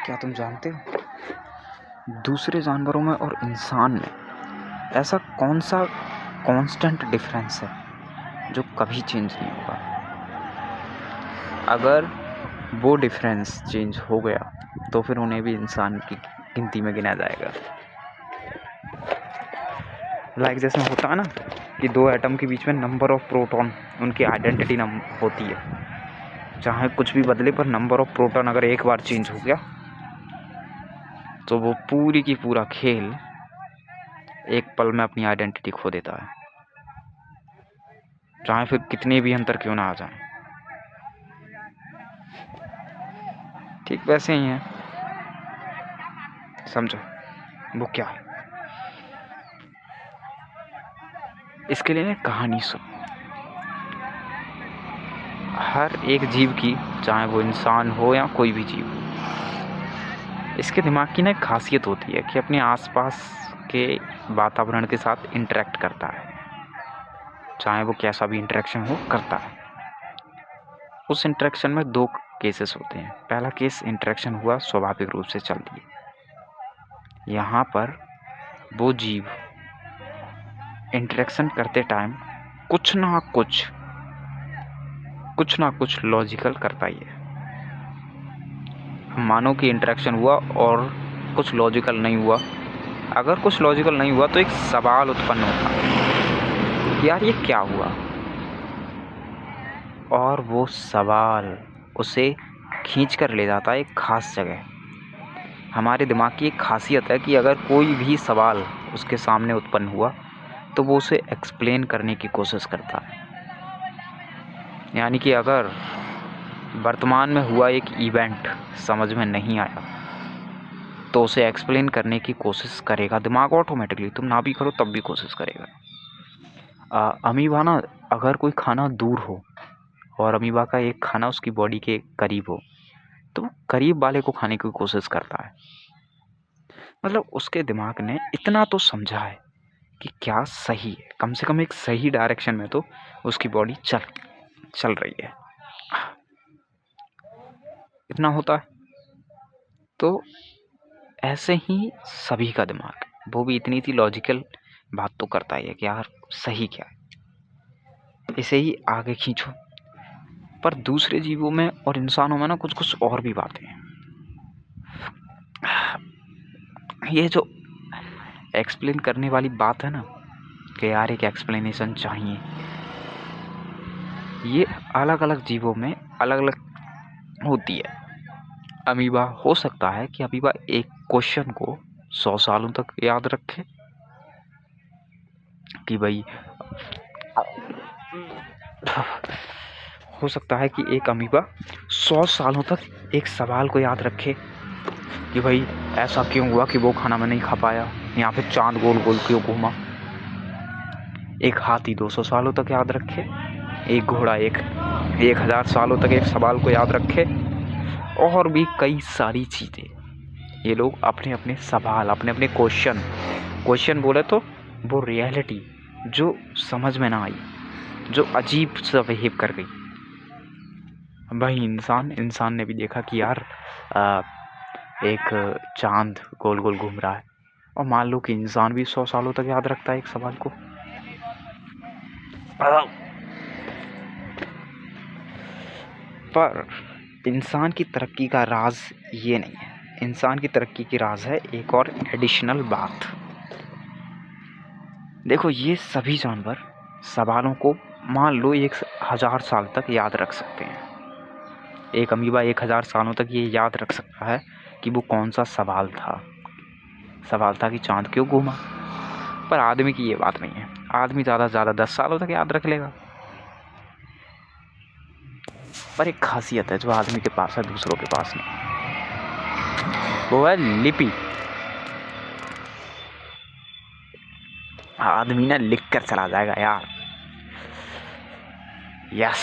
क्या तुम जानते हो दूसरे जानवरों में और इंसान में ऐसा कौन सा कांस्टेंट डिफरेंस है जो कभी चेंज नहीं होगा? अगर वो डिफरेंस चेंज हो गया तो फिर उन्हें भी इंसान की गिनती में गिना जाएगा। लाइक जैसे होता है ना कि दो एटम के बीच में नंबर ऑफ प्रोटॉन उनकी आइडेंटिटी होती है। चाहे कुछ भी बदले पर नंबर ऑफ प्रोटॉन अगर एक बार चेंज हो गया तो वो पूरी की पूरा खेल एक पल में अपनी आइडेंटिटी खो देता है, चाहे फिर कितने भी अंतर क्यों ना आ जाए। ठीक वैसे ही है, समझो वो क्या है। इसके लिए एक कहानी सुनो। हर एक जीव की, चाहे वो इंसान हो या कोई भी जीव हो, इसके दिमाग की ना एक खासियत होती है कि अपने आसपास के वातावरण के साथ इंटरेक्ट करता है, चाहे वो कैसा भी इंटरेक्शन हो करता है। उस इंटरेक्शन में दो केसेस होते हैं। पहला केस, इंटरेक्शन हुआ स्वाभाविक रूप से चल दिए। यहाँ पर वो जीव इंटरेक्शन करते टाइम कुछ ना कुछ लॉजिकल करता ही है। मानो कि इंटरेक्शन हुआ और कुछ लॉजिकल नहीं हुआ। अगर कुछ लॉजिकल नहीं हुआ तो एक सवाल उत्पन्न होता है कि यार ये क्या हुआ, और वो सवाल उसे खींच कर ले जाता है एक खास जगह। हमारे दिमाग की एक खासियत है कि अगर कोई भी सवाल उसके सामने उत्पन्न हुआ तो वो उसे एक्सप्लेन करने की कोशिश करता है। यानी कि अगर वर्तमान में हुआ एक इवेंट समझ में नहीं आया तो उसे एक्सप्लेन करने की कोशिश करेगा दिमाग ऑटोमेटिकली, तुम ना भी करो तब भी कोशिश करेगा। अमीबा ना, अगर कोई खाना दूर हो और अमीबा का एक खाना उसकी बॉडी के करीब हो तो वो करीब वाले को खाने की कोशिश करता है। मतलब उसके दिमाग ने इतना तो समझा है कि क्या सही है, कम से कम एक सही डायरेक्शन में तो उसकी बॉडी चल रही है। इतना होता है। तो ऐसे ही सभी का दिमाग, वो भी इतनी सी लॉजिकल बात तो करता ही है कि यार सही क्या है, इसे ही आगे खींचो। पर दूसरे जीवों में और इंसानों में ना कुछ और भी बातें हैं। ये जो एक्सप्लेन करने वाली बात है ना कि यार एक एक्सप्लेनेशन चाहिए, ये अलग अलग जीवों में अलग अलग होती है। अमीबा हो सकता है कि अमीबा एक क्वेश्चन को 100 सालों तक याद रखे कि भाई, हो सकता है कि एक अमीबा 100 सालों तक एक सवाल को याद रखे कि भाई ऐसा क्यों हुआ कि वो खाना मैं नहीं खा पाया, यहाँ पे चांद गोल गोल क्यों घूमा। एक हाथी 200 सालों तक याद रखे, एक घोड़ा 1000 सालों तक एक सवाल को याद रखे, और भी कई सारी चीज़ें। ये लोग अपने अपने सवाल, अपने अपने क्वेश्चन बोले तो वो रियलिटी जो समझ में ना आई, जो अजीब सा बिहेव कर गई। भाई इंसान ने भी देखा कि यार एक चांद गोल गोल घूम रहा है, और मान लो कि इंसान भी 100 सालों तक याद रखता है एक सवाल को। पर इंसान की तरक्की का राज ये नहीं है। इंसान की तरक्की की राज है एक और एडिशनल बात। देखो, ये सभी जानवर सवालों को मान लो 1000 साल तक याद रख सकते हैं। एक अमीबा 1000 सालों तक ये याद रख सकता है कि वो कौन सा सवाल था कि चांद क्यों घूमा। पर आदमी की ये बात नहीं है। आदमी ज़्यादा से ज़्यादा 10 सालों तक याद रख लेगा। पर एक खासियत है जो आदमी के पास है, दूसरों के पास नहीं, वो है लिपि। आदमी ना लिख कर चला जाएगा यार, यस,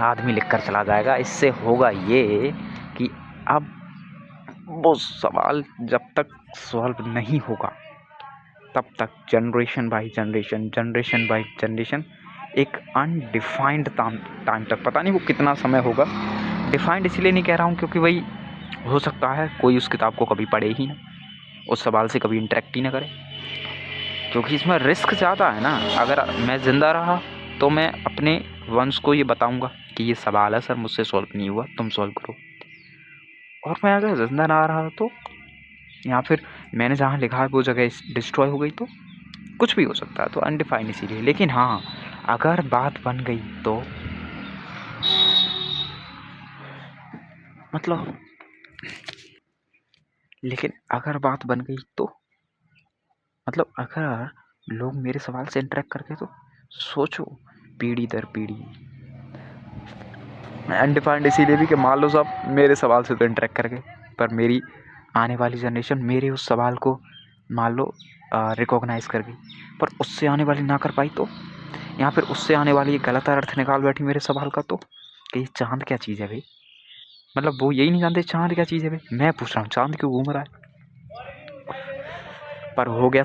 आदमी लिख कर चला जाएगा। इससे होगा ये कि अब वो सवाल जब तक सॉल्व नहीं होगा तब तक जनरेशन बाय जनरेशन एक अनडिफाइंड टाइम तक, पता नहीं वो कितना समय होगा। डिफाइंड इसलिए नहीं कह रहा हूँ क्योंकि भाई हो सकता है कोई उस किताब को कभी पढ़े ही ना, उस सवाल से कभी इंटरेक्ट ही ना करे, क्योंकि इसमें रिस्क ज़्यादा है ना। अगर मैं ज़िंदा रहा तो मैं अपने वंश को ये बताऊंगा कि ये सवाल है सर, मुझसे सॉल्व नहीं हुआ, तुम सॉल्व करो। और मैं अगर ज़िंदा ना रहा तो, या फिर मैंने जहाँ लिखा है वो जगह डिस्ट्रॉय हो गई, तो कुछ भी हो सकता है, तो अनडिफाइंड इसीलिए। लेकिन हाँ, अगर बात बन गई तो मतलब लेकिन अगर बात बन गई तो मतलब अगर लोग मेरे सवाल से इंटरेक्ट करके, तो सोचो पीढ़ी दर पीढ़ी, अनडिफाइंड इसीलिए भी कि मान लो सब मेरे सवाल से तो इंटरेक्ट कर गए, पर मेरी आने वाली जनरेशन मेरे उस सवाल को मान लो रिकॉग्नाइज कर गई, पर उससे आने वाली ना कर पाई तो, या फिर उससे आने वाली एक गलत अर्थ निकाल बैठी मेरे सवाल का, तो कि चांद क्या चीज़ है भाई, मतलब वो यही नहीं जानते चांद क्या चीज़ है भाई, मैं पूछ रहा हूँ चांद क्यों घूम रहा है, पर हो गया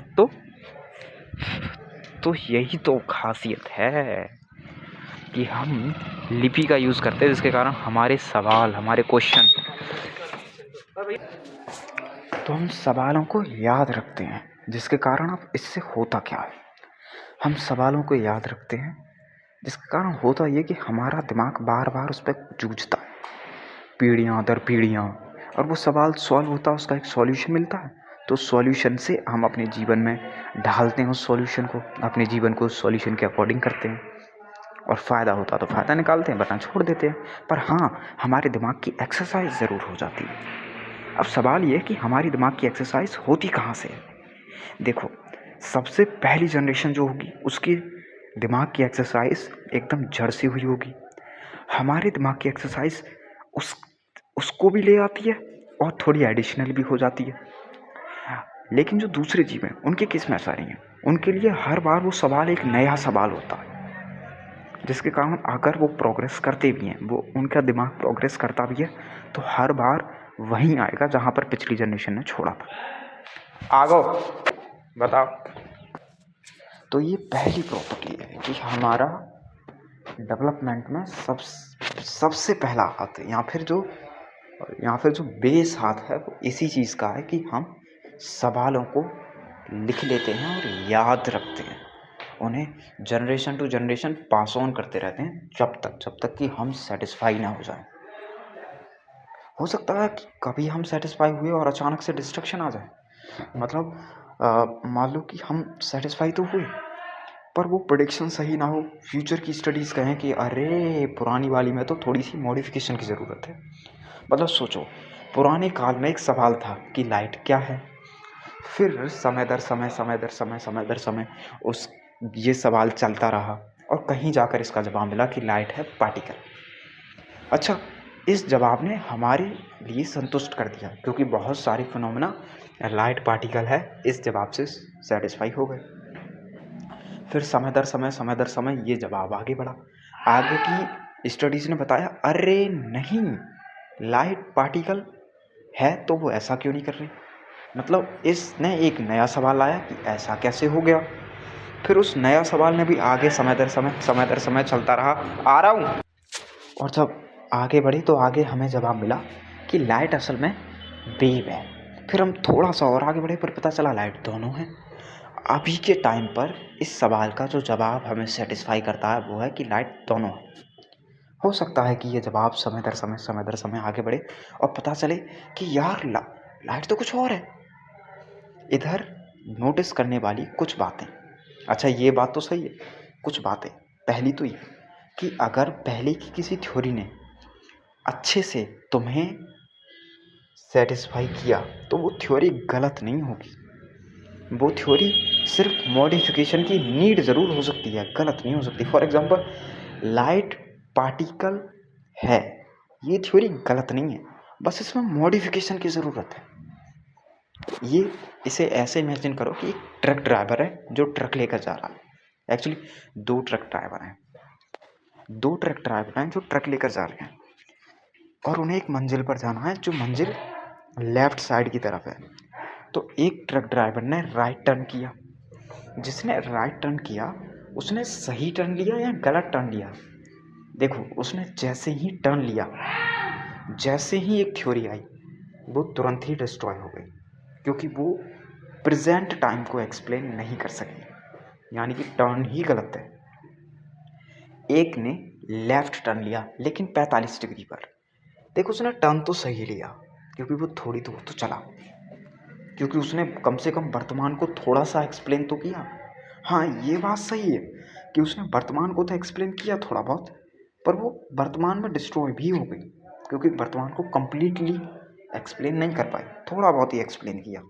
तो यही तो खासियत है कि हम लिपि का यूज़ करते हैं, जिसके कारण हमारे सवाल, हमारे क्वेश्चन, तो हम सवालों को याद रखते हैं, जिसके कारण अब इससे होता क्या है, हम सवालों को याद रखते हैं जिसके कारण होता ये कि हमारा दिमाग बार बार उस पर जूझता है, पीढ़ियाँ दर पीढ़ियाँ, और वो सवाल सॉल्व होता है, उसका एक सॉल्यूशन मिलता है, तो उस सॉल्यूशन से हम अपने जीवन में ढालते हैं, उस सॉल्यूशन को, अपने जीवन को उस सॉल्यूशन के अकॉर्डिंग करते हैं, और फ़ायदा होता तो फ़ायदा निकालते हैं, वरना छोड़ देते हैं। पर हाँ, हमारे दिमाग की एक्सरसाइज ज़रूर हो जाती है। अब सवाल ये है कि हमारी दिमाग की एक्सरसाइज होती कहाँ से है। देखो, सबसे पहली जनरेशन जो होगी उसकी दिमाग की एक्सरसाइज एकदम जड़ से हुई होगी। हमारे दिमाग की एक्सरसाइज उसको भी ले आती है और थोड़ी एडिशनल भी हो जाती है। लेकिन जो दूसरे जीव हैं उनके केस में ऐसा नहीं है, उनके लिए हर बार वो सवाल एक नया सवाल होता है, जिसके कारण अगर वो प्रोग्रेस करते भी हैं, वो उनका दिमाग प्रोग्रेस करता भी है, तो हर बार वहीं आएगा जहाँ पर पिछली जनरेशन ने छोड़ा था। आगो बताओ। तो ये पहली प्रॉपर्टी है कि हमारा डेवलपमेंट में सबसे पहला हाथ है, या फिर जो बेस हाथ है वो इसी चीज़ का है कि हम सवालों को लिख लेते हैं और याद रखते हैं, उन्हें generation to generation pass on करते रहते हैं जब तक कि हम सेटिस्फाई ना हो जाएं। हो सकता है कि कभी हम सेटिस्फाई हुए और अचानक से डिस्ट्रक्शन आ जाए, मतलब मान लो कि हम सेटिस्फाई तो हुए पर वो प्रेडिक्शन सही ना हो, फ्यूचर की स्टडीज़ कहें कि अरे पुरानी वाली में तो थोड़ी सी मॉडिफिकेशन की ज़रूरत है। मतलब सोचो, पुराने काल में एक सवाल था कि लाइट क्या है, फिर समय दर समय उस ये सवाल चलता रहा, और कहीं जाकर इसका जवाब मिला कि लाइट है पार्टिकल। अच्छा, इस जवाब ने हमारे लिए संतुष्ट कर दिया, क्योंकि बहुत सारे फिनोमेना लाइट पार्टिकल है, इस जवाब से सेटिस्फाई हो गए। फिर समय दर समय ये जवाब आगे बढ़ा, आगे की स्टडीज़ ने बताया अरे नहीं, लाइट पार्टिकल है तो वो ऐसा क्यों नहीं कर रही, मतलब इसने एक नया सवाल लाया कि ऐसा कैसे हो गया। फिर उस नया सवाल ने भी आगे समय दर समय चलता रहा, आ रहा हूँ, और जब आगे बढ़ी तो आगे हमें जवाब मिला कि लाइट असल में वेव है। फिर हम थोड़ा सा और आगे बढ़े पर पता चला लाइट दोनों है। अभी के टाइम पर इस सवाल का जो जवाब हमें सेटिस्फाई करता है वो है कि लाइट दोनों है। हो सकता है कि ये जवाब समय दर समय आगे बढ़े और पता चले कि यार लाइट तो कुछ और है। इधर नोटिस करने वाली कुछ बातें, अच्छा ये बात तो सही है, कुछ बातें। पहली तो ये कि अगर पहले की किसी थ्योरी ने अच्छे से तुम्हें सेटिस्फाई किया तो वो थ्योरी गलत नहीं होगी, वो थ्योरी सिर्फ मॉडिफिकेशन की नीड ज़रूर हो सकती है, गलत नहीं हो सकती। फॉर एग्जांपल, लाइट पार्टिकल है, ये थ्योरी गलत नहीं है, बस इसमें मॉडिफिकेशन की ज़रूरत है। ये इसे ऐसे इमेजिन करो कि एक ट्रक ड्राइवर है जो ट्रक लेकर जा रहा है। एक्चुअली दो ट्रक ड्राइवर हैं जो ट्रक लेकर जा रहे हैं, और उन्हें एक मंजिल पर जाना है जो मंजिल लेफ्ट साइड की तरफ है। तो एक ट्रक ड्राइवर ने राइट टर्न किया, जिसने राइट टर्न किया उसने सही टर्न लिया या गलत टर्न लिया। देखो, उसने जैसे ही टर्न लिया, जैसे ही एक थ्योरी आई वो तुरंत ही डिस्ट्रॉय हो गई, क्योंकि वो प्रेजेंट टाइम को एक्सप्लेन नहीं कर सकी, यानी कि टर्न ही गलत है। एक ने लेफ़्ट टर्न लिया लेकिन 45 डिग्री पर। देखो उसने टर्न तो सही लिया क्योंकि वो थोड़ी दूर तो चला, क्योंकि उसने कम से कम वर्तमान को थोड़ा सा एक्सप्लेन तो किया। हाँ, ये बात सही है कि उसने वर्तमान को तो एक्सप्लेन किया थोड़ा बहुत, पर वो वर्तमान में डिस्ट्रॉय भी हो गई, क्योंकि वर्तमान को कंप्लीटली एक्सप्लेन नहीं कर पाई, थोड़ा बहुत ही एक्सप्लेन किया।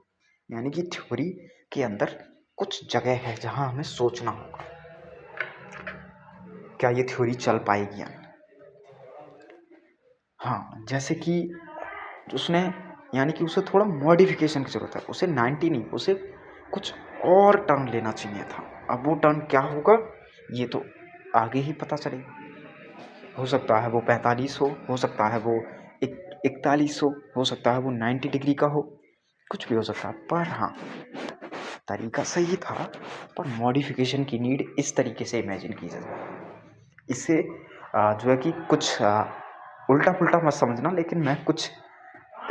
यानी कि थ्योरी के अंदर कुछ जगह है जहाँ हमें सोचना होगा, क्या ये थ्योरी चल पाएगी या नहीं। हाँ, जैसे कि उसने, यानी कि उसे थोड़ा मॉडिफिकेशन की ज़रूरत है, उसे 90 नहीं, उसे कुछ और टर्न लेना चाहिए था। अब वो टर्न क्या होगा ये तो आगे ही पता चलेगा। हो सकता है वो 45 हो सकता है वो 41 हो सकता है वो 90 डिग्री का हो, कुछ भी हो सकता है। पर हाँ, तरीका सही था, पर मॉडिफिकेशन की नीड इस तरीके से इमेजिन की जाए। इससे जो है कि कुछ उल्टा पुल्टा मत समझना, लेकिन मैं कुछ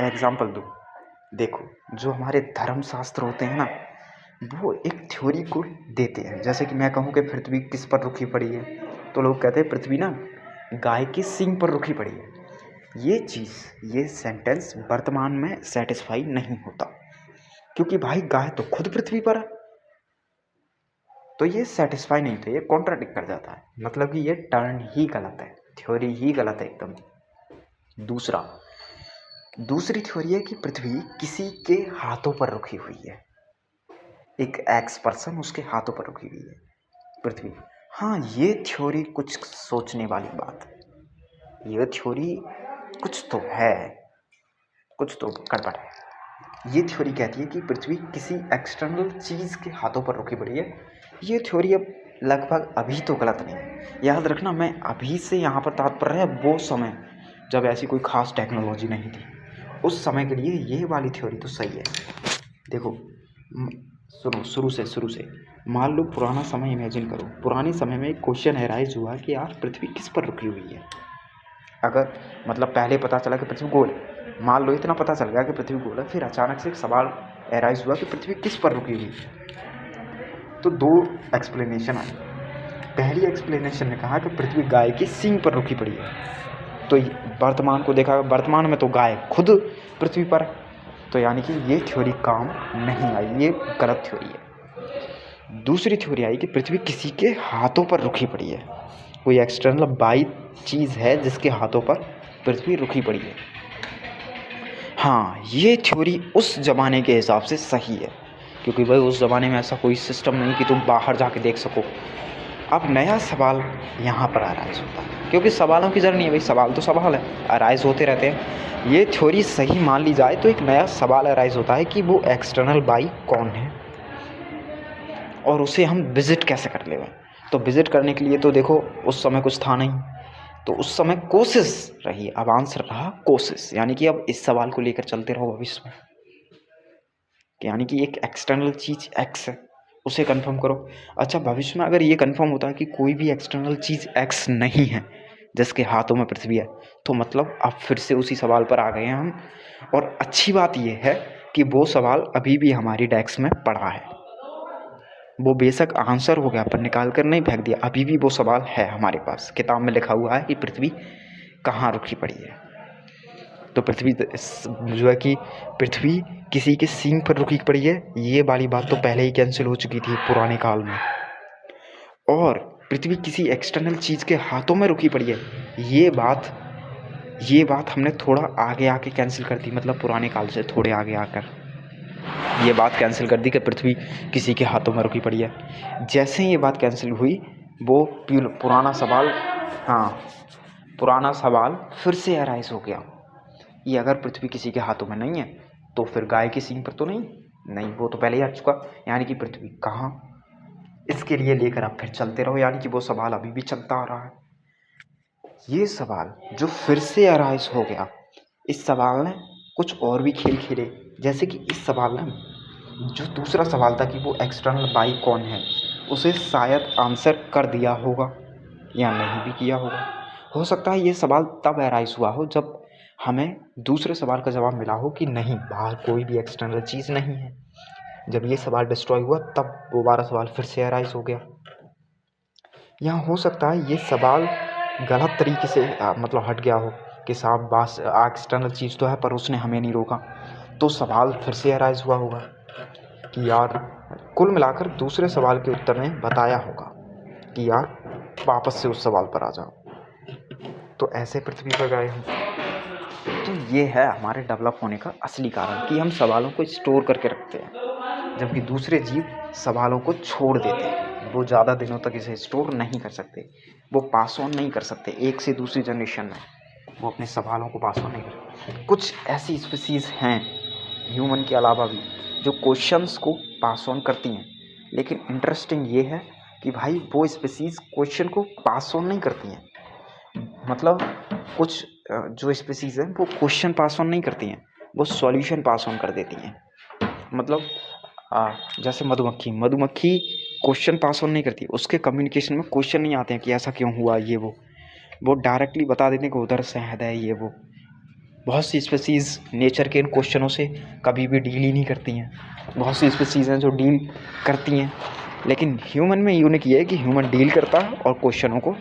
एग्जाम्पल दूँ। देखो, जो हमारे धर्मशास्त्र होते हैं ना, वो एक थ्योरी को देते हैं। जैसे कि मैं कहूँ कि पृथ्वी किस पर रुकी पड़ी है, तो लोग कहते हैं पृथ्वी ना गाय के सींग पर रुकी पड़ी है। ये चीज़, ये सेंटेंस वर्तमान में सेटिस्फाई नहीं होता, क्योंकि भाई गाय तो खुद पृथ्वी पर है, तो ये सेटिस्फाई नहीं होता, ये कॉन्ट्राडिक्ट कर जाता है। मतलब कि ये टर्न ही गलत है, थ्योरी ही गलत है एकदम। दूसरी थ्योरी है कि पृथ्वी किसी के हाथों पर रुकी हुई है, एक एक्स पर्सन उसके हाथों पर रुकी हुई है पृथ्वी। हाँ, ये थ्योरी कुछ सोचने वाली बात है, ये थ्योरी कुछ तो है, कुछ तो गड़बड़ है। ये थ्योरी कहती है कि पृथ्वी किसी एक्सटर्नल चीज़ के हाथों पर रुकी पड़ी है। ये थ्योरी अब लगभग अभी तो गलत नहीं है। याद रखना, मैं अभी से यहाँ पर तात्पर्य है वो समय जब ऐसी कोई ख़ास टेक्नोलॉजी नहीं थी, उस समय के लिए ये वाली थ्योरी तो सही है। देखो, सुनो, शुरू से मान लो पुराना समय इमेजिन करो। पुराने समय में एक क्वेश्चन एराइज हुआ कि यार पृथ्वी किस पर रुकी हुई है। अगर मतलब पहले पता चला कि पृथ्वी गोल है, मान लो इतना पता चल गया कि पृथ्वी गोल है, फिर अचानक से एक सवाल एराइज हुआ कि पृथ्वी किस पर रुकी हुई है। तो दो एक्सप्लेनेशन आई। पहली एक्सप्लेनेशन ने कहा कि पृथ्वी गाय की सींग पर रुकी पड़ी है, तो वर्तमान को देखा, वर्तमान में तो गाय खुद पृथ्वी पर है, तो यानी कि ये थ्योरी काम नहीं आई, ये गलत थ्योरी है। दूसरी थ्योरी आई कि पृथ्वी किसी के हाथों पर रुकी पड़ी है, कोई एक्सटर्नल बाई चीज़ है जिसके हाथों पर पृथ्वी रुकी पड़ी है। हाँ, ये थ्योरी उस ज़माने के हिसाब से सही है, क्योंकि भाई उस ज़माने में ऐसा कोई सिस्टम नहीं कि तुम बाहर जाके देख सको। अब नया सवाल यहाँ पर अराइज होता है, क्योंकि सवालों की जरूरत नहीं है भाई, सवाल तो सवाल है, अराइज होते रहते हैं। ये थ्योरी सही मान ली जाए तो एक नया सवाल अराइज होता है कि वो एक्सटर्नल बाई कौन है और उसे हम विजिट कैसे कर लेंगे। तो विजिट करने के लिए तो देखो उस समय कुछ था नहीं, तो उस समय कोशिश रही। अब आंसर रहा कोशिश, यानी कि अब इस सवाल को लेकर चलते रहो भविष्य में, यानी कि एक एक्सटर्नल चीज़ एक्स है, उसे कंफर्म करो। अच्छा, भविष्य में अगर ये कंफर्म होता है कि कोई भी एक्सटर्नल चीज़ एक्स नहीं है जिसके हाथों में पृथ्वी है, तो मतलब अब फिर से उसी सवाल पर आ गए हैं हम। और अच्छी बात ये है कि वो सवाल अभी भी हमारी डेस्क में पड़ा है, वो बेशक आंसर हो गया पर निकाल कर नहीं फेंक दिया, अभी भी वो सवाल है हमारे पास। किताब में लिखा हुआ है कि पृथ्वी कहाँ रुकी पड़ी है। तो पृथ्वी जो है कि पृथ्वी किसी के सींग पर रुकी पड़ी है, ये वाली बात तो पहले ही कैंसिल हो चुकी थी पुराने काल में। और पृथ्वी किसी एक्सटर्नल चीज़ के हाथों में रुकी पड़ी है, ये बात हमने थोड़ा आगे आके कैंसिल कर दी, मतलब पुराने काल से थोड़े आगे आकर ये बात कैंसिल कर दी कि पृथ्वी किसी के हाथों में रुकी पड़ी है। जैसे ही ये बात कैंसिल हुई, वो पुराना सवाल फिर से अराइज हो गया। ये अगर पृथ्वी किसी के हाथों में नहीं है तो फिर गाय की सींग पर तो नहीं, वो तो पहले ही आ चुका, यानी कि पृथ्वी कहाँ, इसके लिए लेकर आप फिर चलते रहो, यानी कि वो सवाल अभी भी चलता आ रहा है। ये सवाल जो फिर से अराइज हो गया, इस सवाल ने कुछ और भी खेल खेले। जैसे कि इस सवाल ने जो दूसरा सवाल था कि वो एक्सटर्नल बाई कौन है, उसे शायद आंसर कर दिया होगा या नहीं भी किया होगा। हो सकता है ये सवाल तब अराइज हुआ हो जब हमें दूसरे सवाल का जवाब मिला हो कि नहीं, बाहर कोई भी एक्सटर्नल चीज़ नहीं है। जब ये सवाल डिस्ट्रॉय हुआ तब दोबारा सवाल फिर से अराइज हो गया। यहाँ हो सकता है ये सवाल गलत तरीके से मतलब हट गया हो कि साहब बस एक्सटर्नल चीज़ तो है पर उसने हमें नहीं रोका, तो सवाल फिर से अराइज हुआ होगा कि यार कुल मिलाकर दूसरे सवाल के उत्तर ने बताया होगा कि यार वापस से उस सवाल पर आ जाओ, तो ऐसे पृथ्वी पर गए हम। तो ये है हमारे डेवलप होने का असली कारण कि हम सवालों को स्टोर करके रखते हैं, जबकि दूसरे जीव सवालों को छोड़ देते हैं। वो ज़्यादा दिनों तक इसे स्टोर नहीं कर सकते, वो पास ऑन नहीं कर सकते एक से दूसरी जनरेशन में, वो अपने सवालों को पास ऑन नहीं कर। कुछ ऐसी स्पीसीज़ हैं ह्यूमन के अलावा भी जो क्वेश्चंस को पास ऑन करती हैं, लेकिन इंटरेस्टिंग ये है कि भाई वो स्पीसीज़ क्वेश्चन को पास ऑन नहीं करती हैं। मतलब कुछ जो स्पीसीज़ हैं वो क्वेश्चन पास ऑन नहीं करती हैं, वो सॉल्यूशन पास ऑन कर देती हैं। मतलब जैसे मधुमक्खी क्वेश्चन पास ऑन नहीं करती, उसके कम्युनिकेशन में क्वेश्चन नहीं आते हैं कि ऐसा क्यों हुआ ये वो डायरेक्टली बता देते हैं कि उधर शहद है ये वो। बहुत सी स्पीसीज़ नेचर के इन क्वेश्चनों से कभी भी डील ही नहीं करती हैं। बहुत सी स्पीसीज़ हैं जो डील करती हैं, लेकिन ह्यूमन में यूनिक ये है कि ह्यूमन डील करता है और क्वेश्चनों को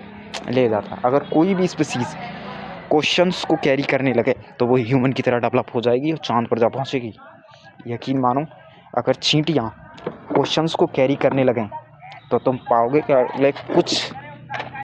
ले जाता है। अगर कोई भी स्पीसीज़ क्वेश्चंस को कैरी करने लगे तो वो ह्यूमन की तरह डेवलप हो जाएगी और चाँद पर जा पहुँचेगी। यकीन मानो, अगर चींटियाँ क्वेश्चंस को कैरी करने लगें तो तुम पाओगे कि लाइक कुछ